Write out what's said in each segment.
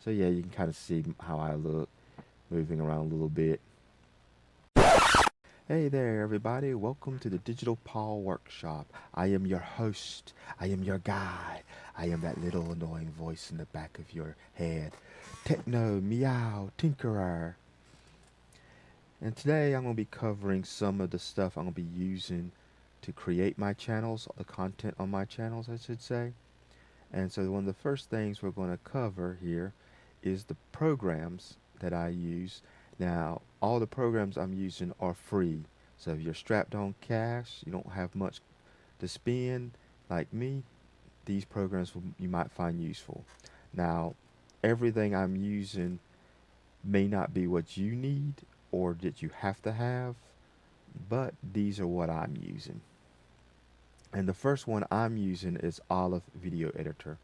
So yeah, you can kind of see how I look moving around a little bit. Hey there, everybody. Welcome to the Digital Paw Workshop. I am your host. I am your guide. I am that little annoying voice in the back of your head. Techno, Meow, Tinkerer. And today I'm going to be covering some of the stuff I'm going to be using to create my channels, the content on my channels, I should say. And so one of the first things we're going to cover here is the programs that I use. Now, all the programs I'm using are free. So if you're strapped on cash, you don't have much to spend like me, these programs you might find useful. Now, everything I'm using may not be what you need or that you have to have, but these are what I'm using. And the first one I'm using is Olive Video Editor.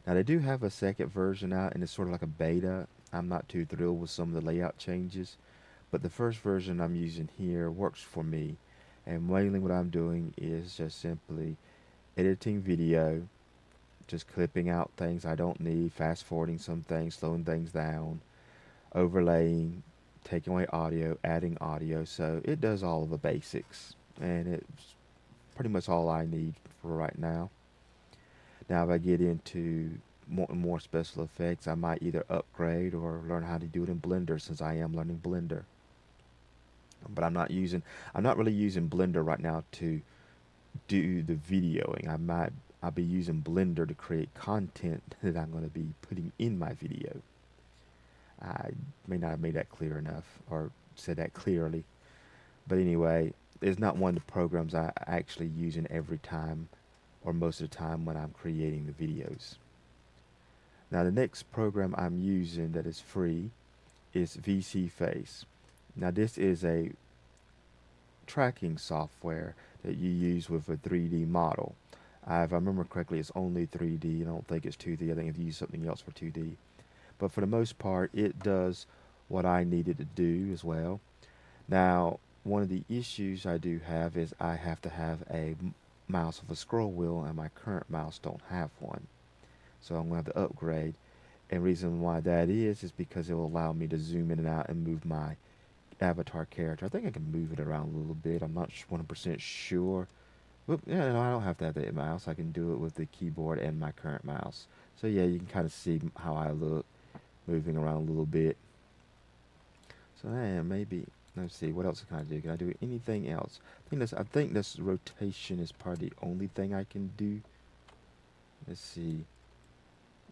Now they do have a second version out and it's sort of like a beta. I'm not too thrilled with some of the layout changes, but the first version I'm using here works for me. And mainly what I'm doing is just simply editing video, just clipping out things I don't need, fast forwarding some things, slowing things down, overlaying, taking away audio, adding audio. So it does all of the basics and it's pretty much all I need for right now. Now, if I get into more and more special effects, I might either upgrade or learn how to do it in Blender since I am learning Blender. But I'm not really using Blender right now to do the videoing. I'll be using Blender to create content that I'm going to be putting in my video. I may not have made that clear enough or said that clearly. But anyway, it's not one of the programs I actually use in every time or most of the time when I'm creating the videos. Now the next program I'm using that is free is VC Face. Now this is a tracking software that you use with a 3D model. If I remember correctly, it's only 3D. I don't think it's 2D. I think I've used something else for 2D. But for the most part, it does what I needed to do as well. Now, one of the issues I do have is I have to have a mouse with a scroll wheel, and my current mouse don't have one. So I'm going to have to upgrade. And reason why that is because it will allow me to zoom in and out and move my avatar character. I think I can move it around a little bit. I'm not 100% sure. But yeah, no, I don't have to have that mouse. I can do it with the keyboard and my current mouse. So yeah, you can kind of see how I look moving around a little bit. So yeah, maybe let's see what else can I do. Can I do anything else? I think this rotation is probably the only thing I can do. Let's see.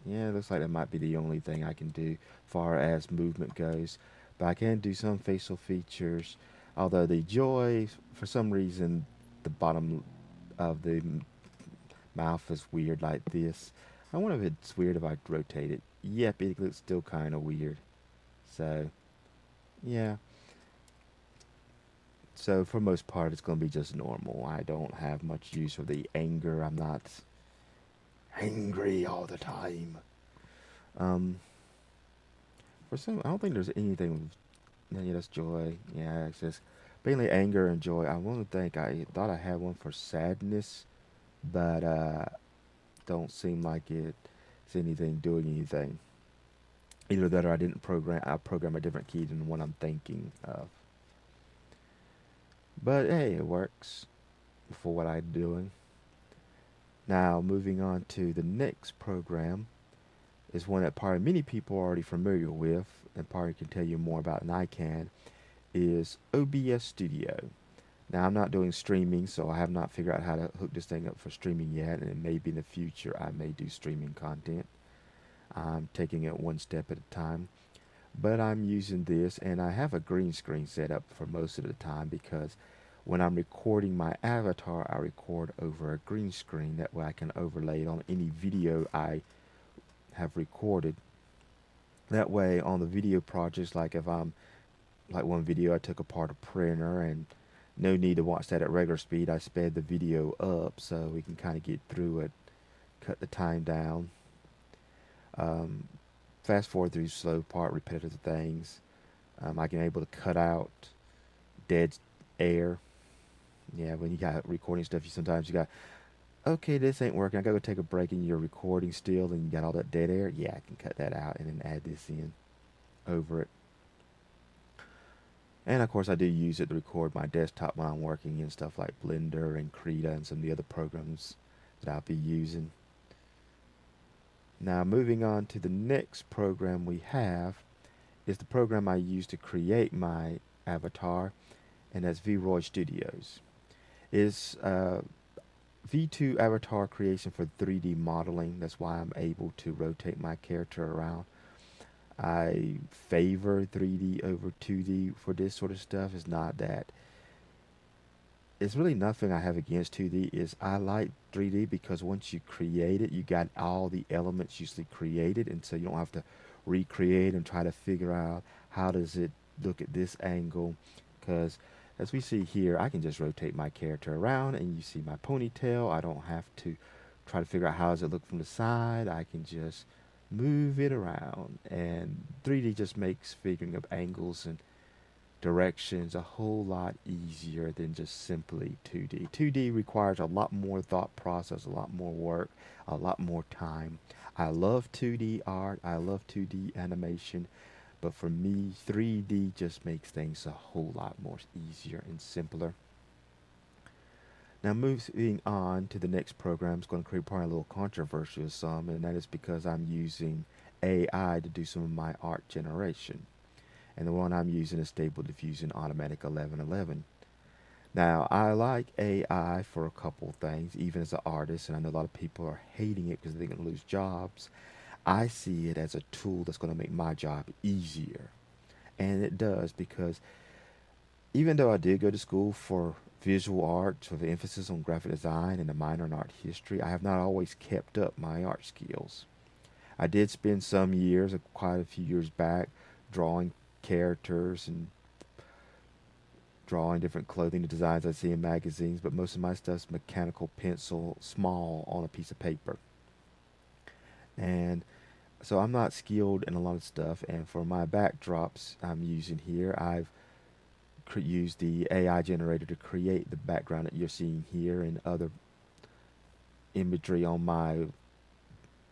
Yeah, it looks like that might be the only thing I can do far as movement goes. But I can do some facial features. Although the joy, for some reason, the bottom of the mouth is weird like this. I wonder if it's weird if I rotate it. Yep, it looks still kind of weird. So, yeah. So for most part, it's going to be just normal. I don't have much use for the anger. I'm not angry all the time. Um, for some, I don't think there's anything. Yeah, that's joy. Yeah, it's just mainly anger and joy. I want to think I thought I had one for sadness, but don't seem like it's anything doing anything. Either that or I program a different key than the one I'm thinking of. But hey, it works for what I'm doing. Now, moving on to the next program is one that probably many people are already familiar with and probably can tell you more about than I can, is OBS Studio. Now, I'm not doing streaming, so I have not figured out how to hook this thing up for streaming yet, and maybe in the future I may do streaming content. I'm taking it one step at a time. But I'm using this, and I have a green screen set up for most of the time because when I'm recording my avatar, I record over a green screen. That way I can overlay it on any video I have recorded. That way on the video projects, like if I'm, like one video I took apart a printer and no need to watch that at regular speed, I sped the video up so we can kind of get through it, cut the time down. Fast forward through slow part, repetitive things. I can able to cut out dead air. Yeah, when you got recording stuff, you sometimes you got Okay, this ain't working. I gotta go take a break and you're recording still and you got all that dead air. Yeah, I can cut that out and then add this in over it. And of course, I do use it to record my desktop when I'm working in stuff like Blender and Krita and some of the other programs that I'll be using. Now, moving on to the next program we have is the program I use to create my avatar, and that's VRoid Studios. It's V2 avatar creation for 3D modeling. That's why I'm able to rotate my character around. I favor 3D over 2D for this sort of stuff. It's not that it's really nothing I have against 2D. Is I like 3D because once you create it, you got all the elements usually created, and so you don't have to recreate and try to figure out how does it look at this angle. Because as we see here, I can just rotate my character around, and you see my ponytail. I don't have to try to figure out how does it look from the side. I can just move it around, and 3D just makes figuring of angles and directions a whole lot easier than just simply 2D. 2D requires a lot more thought process, a lot more work, a lot more time. I love 2D art, I love 2D animation, but for me, 3D just makes things a whole lot more easier and simpler. Now, moving on to the next program is going to create probably a little controversy with some, and that is because I'm using AI to do some of my art generation. And the one I'm using is Stable Diffusion Automatic 1111. Now, I like AI for a couple things, even as an artist, and I know a lot of people are hating it because they're going to lose jobs. I see it as a tool that's going to make my job easier. And it does because even though I did go to school for visual arts with an emphasis on graphic design and a minor in art history, I have not always kept up my art skills. I did spend some years, quite a few years back, drawing characters and drawing different clothing designs I see in magazines, but most of my stuff's mechanical pencil, small on a piece of paper. And so I'm not skilled in a lot of stuff. And for my backdrops I'm using here, I've used the AI generator to create the background that you're seeing here and other imagery on my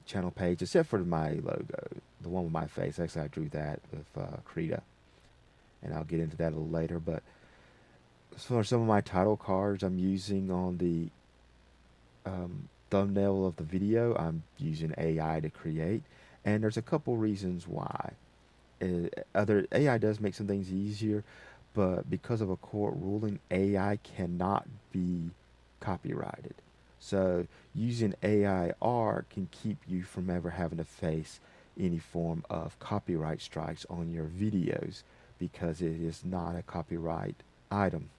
channel page, except for my logo, the one with my face. Actually, I drew that with Krita, and I'll get into that a little later. But for some of my title cards I'm using on the thumbnail of the video, I'm using AI to create. And there's a couple reasons why. Other AI does make some things easier, but because of a court ruling, AI cannot be copyrighted. So using AI art can keep you from ever having to face any form of copyright strikes on your videos because it is not a copyright item.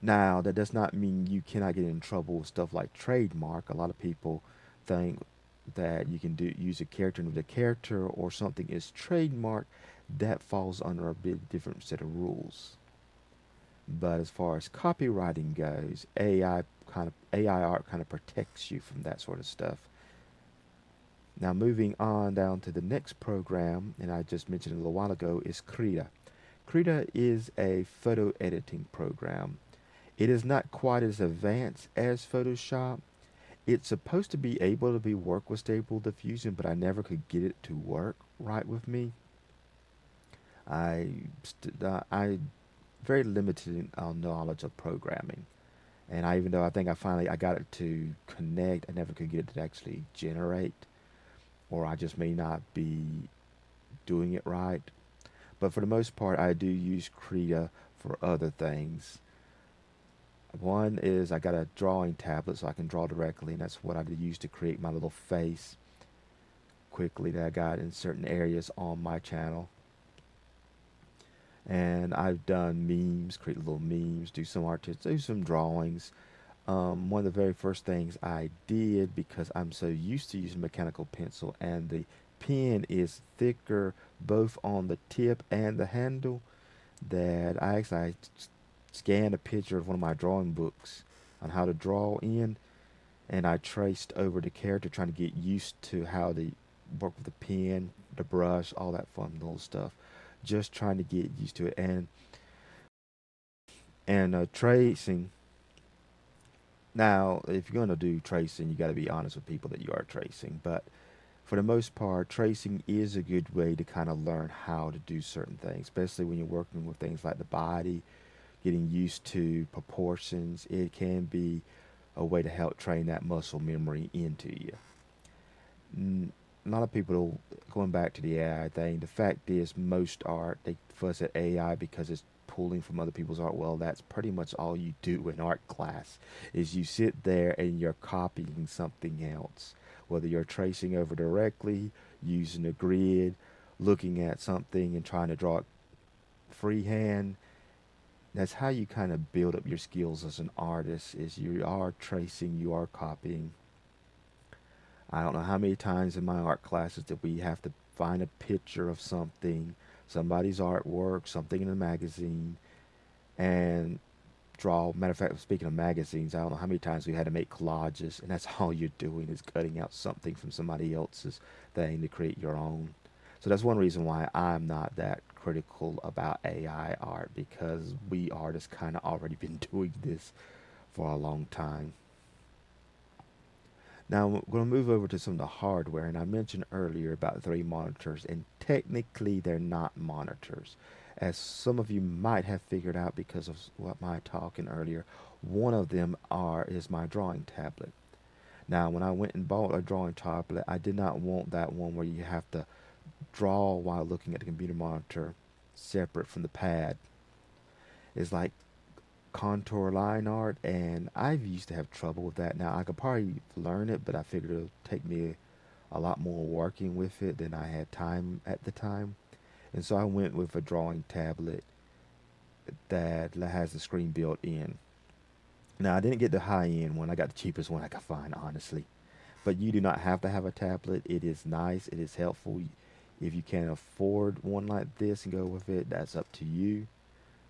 Now, that does not mean you cannot get in trouble with stuff like trademark. A lot of people think that you can use a character, and if the character or something is trademark, that falls under a bit different set of rules. But as far as copywriting goes, AI art kind of protects you from that sort of stuff. Now, moving on down to the next program, and I just mentioned a little while ago, is Krita. Krita is a photo editing program. It is not quite as advanced as Photoshop. It's supposed to be able to be work with Stable Diffusion, but I never could get it to work right with me. I very limited knowledge of programming, and even though I think I got it to connect, I never could get it to actually generate, or I just may not be doing it right. But for the most part, I do use Krita for other things. One is I got a drawing tablet so I can draw directly, and that's what I use to create my little face quickly that I got in certain areas on my channel. And I've done memes, create little memes, do some art, do some drawings. One of the very first things I did, because I'm so used to using mechanical pencil and the pen is thicker both on the tip and the handle, that I scanned a picture of one of my drawing books on how to draw in, and I traced over the character trying to get used to how to work with the pen, the brush, all that fun little stuff. Just trying to get used to it, and tracing Now, if you're going to do tracing, you got to be honest with people that you are tracing. But for the most part, tracing is a good way to kind of learn how to do certain things, especially when you're working with things like the body, getting used to proportions. It can be a way to help train that muscle memory into you. A lot of people, going back to the AI thing, the fact is most art, they fuss at AI because it's pulling from other people's art. Well, that's pretty much all you do in art class is you sit there and you're copying something else. Whether you're tracing over directly, using a grid, looking at something and trying to draw it freehand, that's how you kind of build up your skills as an artist is you are tracing, you are copying. I don't know how many times in my art classes that we have to find a picture of something, somebody's artwork, something in a magazine, and draw. Matter of fact, speaking of magazines, I don't know how many times we had to make collages, and that's all you're doing is cutting out something from somebody else's thing to create your own. So that's one reason why I'm not that critical about AI art because we artists kind of already been doing this for a long time. Now we're going to move over to some of the hardware, and I mentioned earlier about three monitors, and technically they're not monitors. As some of you might have figured out because of what my talking earlier, one of them are is my drawing tablet. Now, when I went and bought a drawing tablet, I did not want that one where you have to draw while looking at the computer monitor separate from the pad. It's like contour line art, and I've used to have trouble with that. Now I could probably learn it, but I figured it would take me a lot more working with it than I had time at the time. And so I went with a drawing tablet that has the screen built in. Now I didn't get the high end one, I got the cheapest one I could find, honestly. But you do not have to have a tablet. It is nice, it is helpful. If you can afford one like this and go with it, that's up to you.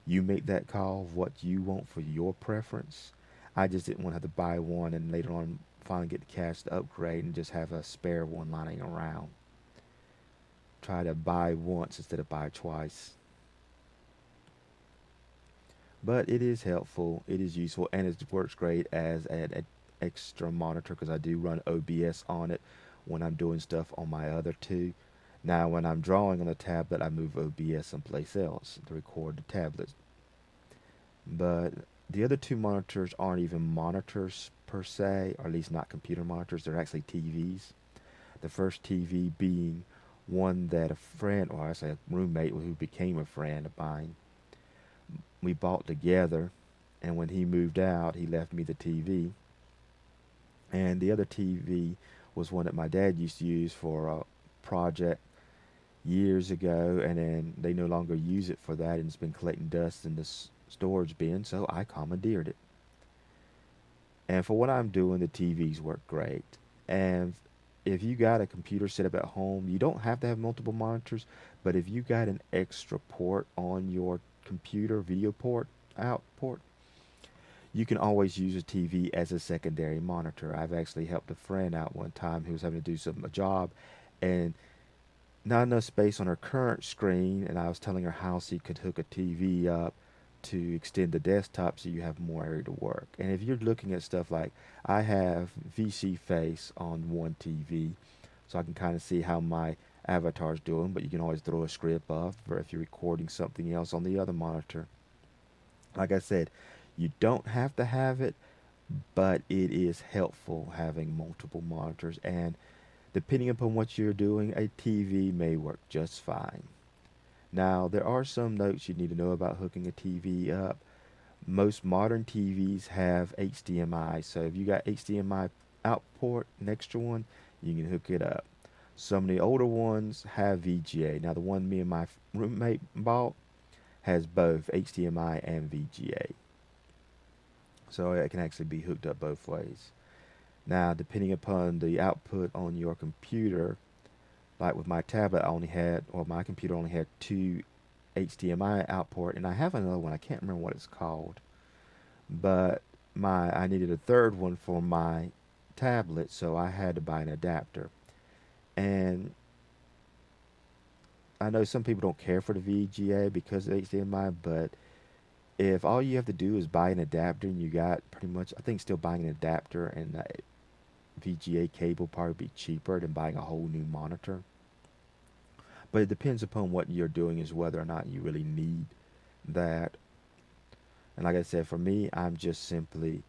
You make that call of what you want for your preference. I just didn't want to have to buy one and later on finally get the cash to upgrade and just have a spare one lying around. Try to buy once instead of buy twice. But it is helpful, it is useful, and it works great as an extra monitor because I do run OBS on it when I'm doing stuff on my other two. Now, when I'm drawing on a tablet, I move OBS someplace else to record the tablet. But the other two monitors aren't even monitors per se, or at least not computer monitors. They're actually TVs. The first TV being one that a friend, or I say a roommate who became a friend of mine, we bought together. And when he moved out, he left me the TV. And the other TV was one that my dad used to use for a project years ago, and then they no longer use it for that, and it's been collecting dust in the storage bin, so I commandeered it. And for what I'm doing, the TVs work great. And if you got a computer set up at home, you don't have to have multiple monitors, but if you got an extra port on your computer, video port, out port, you can always use a TV as a secondary monitor. I've actually helped a friend out one time who was having to do a job and not enough space on her current screen, and I was telling her how she could hook a TV up to extend the desktop so you have more area to work. And if you're looking at stuff like I have VC face on one TV, so I can kind of see how my avatar's doing, but you can always throw a script up or if you're recording something else on the other monitor. Like I said, you don't have to have it, but it is helpful having multiple monitors, and depending upon what you're doing, a TV may work just fine. Now, there are some notes you need to know about hooking a TV up. Most modern TVs have HDMI, so if you got HDMI out port, an extra one, you can hook it up. Some of the older ones have VGA. Now, the one me and my roommate bought has both HDMI and VGA, so it can actually be hooked up both ways. Now, depending upon the output on your computer, like with my tablet, I only had, or my computer only had two HDMI output, and I have another one. I can't remember what it's called, but my I needed a third one for my tablet, so I had to buy an adapter. And I know some people don't care for the VGA because of HDMI, but if all you have to do is buy an adapter and you got pretty much, I think still buying an adapter and a VGA cable probably be cheaper than buying a whole new monitor. But it depends upon what you're doing is whether or not you really need that. And like I said, for me, I'm just simply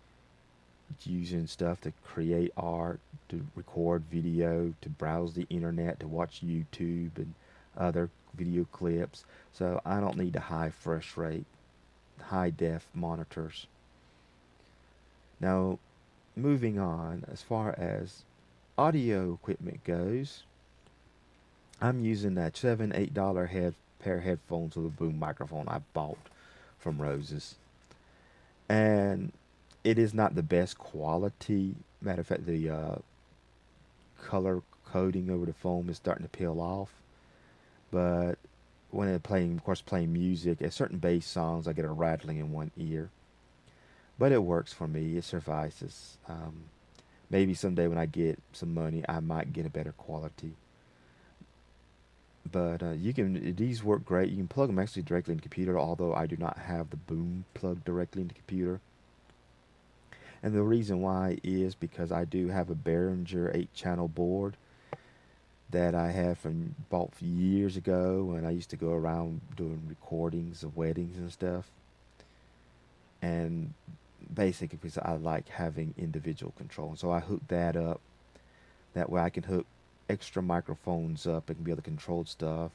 using stuff to create art, to record video, to browse the internet, to watch YouTube and other video clips. So I don't need a high fresh rate, high def monitors. Now, moving on, as far as audio equipment goes, I'm using that $7, $8 pair of headphones with a boom microphone I bought from Roses. And it is not the best quality. Matter of fact, the color coding over the foam is starting to peel off. But when I'm playing, of course, playing music, at certain bass songs, I get a rattling in one ear. But it works for me. It suffices. Maybe someday when I get some money, I might get a better quality. But you can these work great. You can plug them actually directly in the computer, although I do not have the boom plugged directly into the computer. And the reason why is because I do have a Behringer 8-channel board that I had from bought years ago when I used to go around doing recordings of weddings and stuff. And basically because I like having individual control. And so I hooked that up. That way I can hook extra microphones up and be able to control stuff.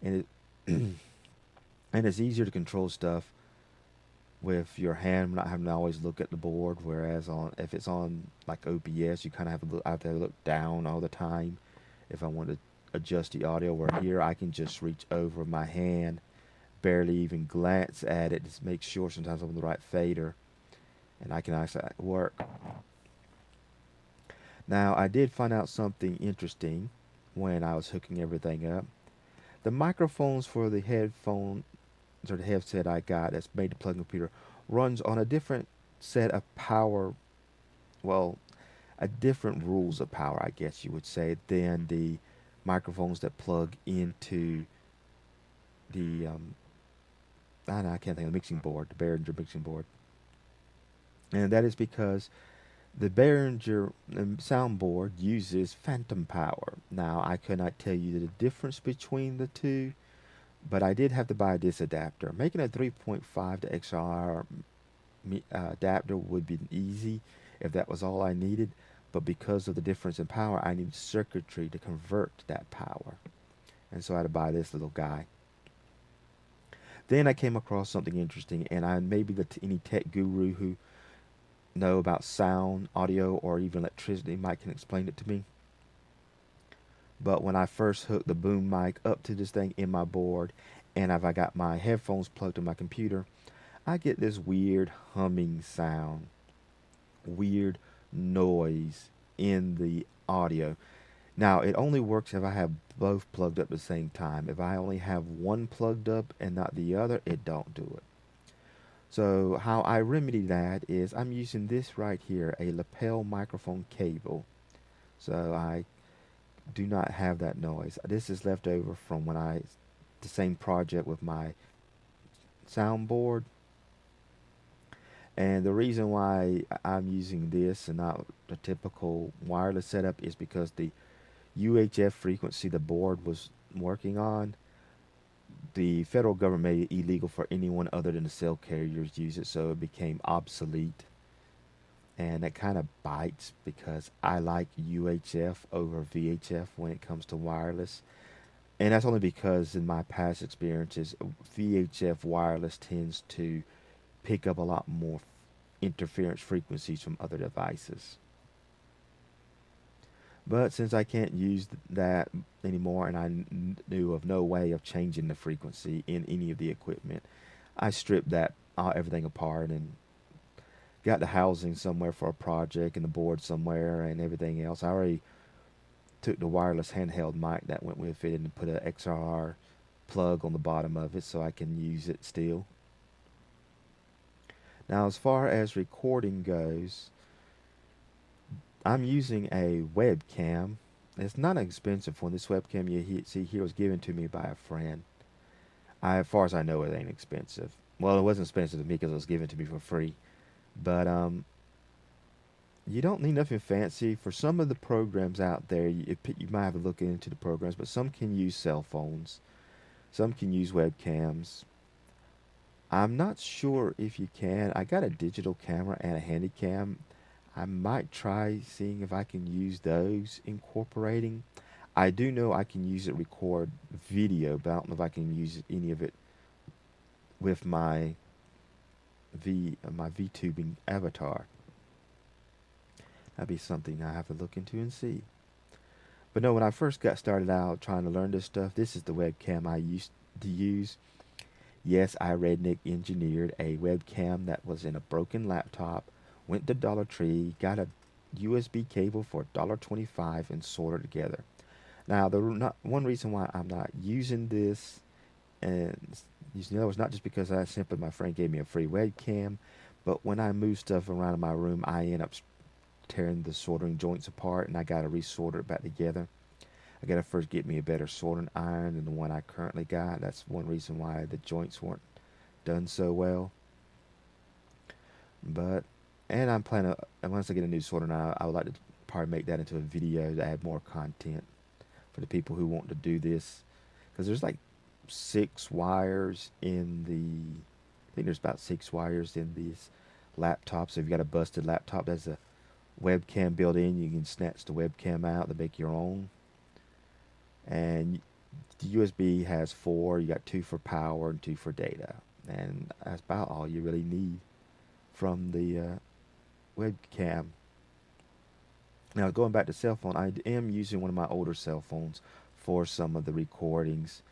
And it and it's easier to control stuff with your hand, not having to always look at the board. Whereas on if it's on like OBS, you kind of have to look, I have to look down all the time if I want to adjust the audio. Where here I can just reach over my hand, barely even glance at it, just make sure sometimes I'm on the right fader, and I can actually work. Now I did find out something interesting when I was hooking everything up. The microphones for the headphone or the headset I got that's made to plug in the computer runs on a different set of power, well, a different rules of power, I guess you would say, than the microphones that plug into the I don't know, I can't think of the mixing board, the Behringer mixing board, and that is because the Behringer soundboard uses phantom power. Now I could not tell you the difference between the two, but I did have to buy this adapter. Making a 3.5 to XLR adapter would be easy if that was all I needed, but because of the difference in power, I need circuitry to convert that power. And so I had to buy this little guy. Then I came across something interesting, and I maybe any tech guru who know about sound, audio, or even electricity might can explain it to me. But when I first hooked the boom mic up to this thing in my board, and if I got my headphones plugged to my computer, I get this weird humming sound, weird noise in the audio. Now, it only works if I have both plugged up at the same time. If I only have one plugged up and not the other, it don't do it. So how I remedy that is I'm using this right here, a lapel microphone cable. So I do not have that noise. This is left over from when the same project with my soundboard. And the reason why I'm using this and not the typical wireless setup is because the UHF frequency the board was working on, the federal government made it illegal for anyone other than the cell carriers to use it, so it became obsolete. And that kind of bites because I like UHF over VHF when it comes to wireless. And that's only because in my past experiences, VHF wireless tends to pick up a lot more interference frequencies from other devices. But since I can't use that anymore and I knew of no way of changing the frequency in any of the equipment, I stripped that everything apart and got the housing somewhere for a project and the board somewhere and everything else. I already took the wireless handheld mic that went with it and put an XLR plug on the bottom of it so I can use it still. Now, as far as recording goes, I'm using a webcam. It's not an expensive one. This webcam you see here was given to me by a friend. As far as I know, it ain't expensive. Well, it wasn't expensive to me because it was given to me for free. But you don't need nothing fancy for some of the programs out there. You might have to look into the programs, but some can use cell phones. Some can use webcams. I'm not sure if you can. I got a digital camera and a handy cam. I might try seeing if I can use those incorporating. I do know I can use it record video, but I don't know if I can use any of it with my VTubing avatar. That'd be something I have to look into and see. But no, when I first got started out trying to learn this stuff, this is the webcam I used to use. Yes, I redneck engineered a webcam that was in a broken laptop, went to Dollar Tree, got a USB cable for $1.25 and soldered it together. Now, one reason why I'm not using this, and using the other was not just because I simply my friend gave me a free webcam, but when I move stuff around in my room, I end up tearing the soldering joints apart, and I got to resolder it back together. I got to first get me a better soldering iron than the one I currently got. That's one reason why the joints weren't done so well. But and I'm planning once I get a new soldering iron, I would like to probably make that into a video to add more content for the people who want to do this. Because there's like 6 wires in the. I think there's about 6 wires in these laptops. So if you got a busted laptop that's a webcam built in, you can snatch the webcam out to make your own. And the USB has 4. You got 2 for power and 2 for data, and that's about all you really need from the webcam. Now going back to cell phone, I am using one of my older cell phones for some of the recordings,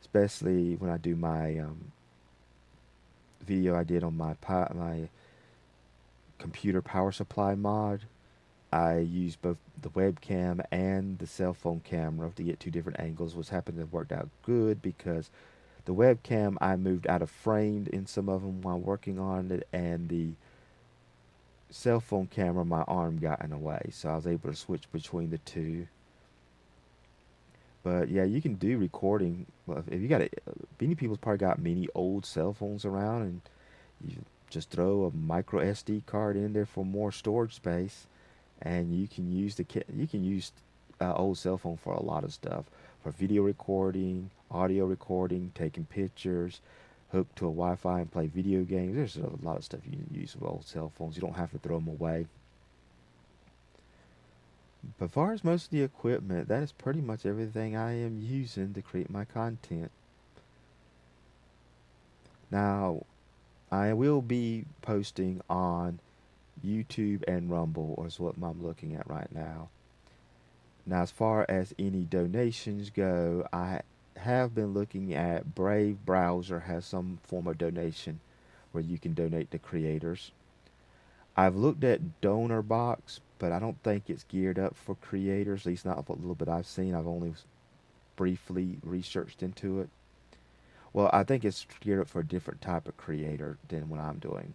especially when I do my video I did on my computer power supply mod. I used both the webcam and the cell phone camera to get 2 different angles, which happened to have worked out good because the webcam I moved out of frame in some of them while working on it, and the cell phone camera my arm got in the way, so I was able to switch between the two. But yeah, you can do recording. Well, if you got it, many people's probably got many old cell phones around, and you just throw a micro SD card in there for more storage space, and you can use old cell phone for a lot of stuff, for video recording, audio recording, taking pictures, hook to a Wi-Fi and play video games. There's a lot of stuff you can use with old cell phones. You don't have to throw them away. But as far as most of the equipment, that is pretty much everything I am using to create my content. Now, I will be posting on YouTube and Rumble, is what I'm looking at right now. Now, as far as any donations go, I have been looking at Brave Browser has some form of donation where you can donate to creators. I've looked at Donor Box, but I don't think it's geared up for creators, at least not a little bit I've seen. I've only briefly researched into it. Well, I think it's geared up for a different type of creator than what I'm doing.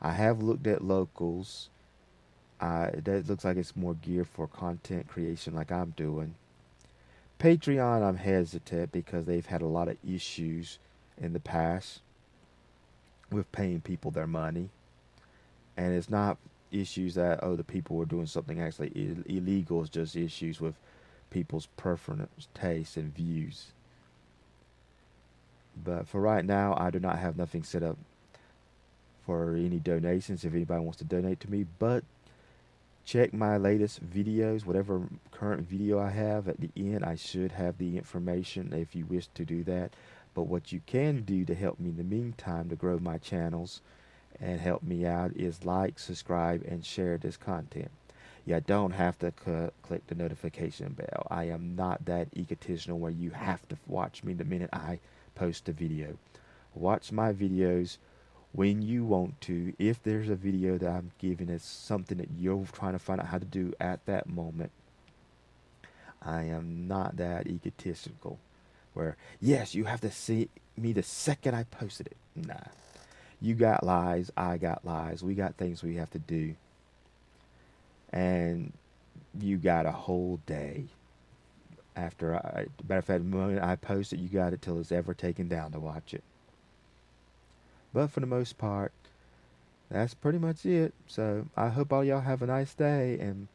I have looked at Locals. That looks like it's more geared for content creation like I'm doing. Patreon, I'm hesitant because they've had a lot of issues in the past with paying people their money. And it's not issues that, oh, the people were doing something actually illegal. It's just issues with people's preference, tastes, and views. But for right now, I do not have nothing set up for any donations if anybody wants to donate to me. But check my latest videos, whatever current video I have. At the end, I should have the information if you wish to do that. But what you can do to help me in the meantime to grow my channels and help me out is like, subscribe, and share this content. You don't have to click the notification bell. I am not that egotistical where you have to watch me the minute I post a video. Watch my videos when you want to. If there's a video that I'm giving as something that you're trying to find out how to do at that moment, I am not that egotistical where, yes, you have to see me the second I posted it. Nah. You got lives, I got lives. We got things we have to do. And you got a whole day. Matter of fact, the moment I post it, you got it till it's ever taken down to watch it. But for the most part, that's pretty much it. So I hope all y'all have a nice day and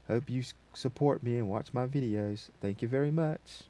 hope you support me and watch my videos. Thank you very much.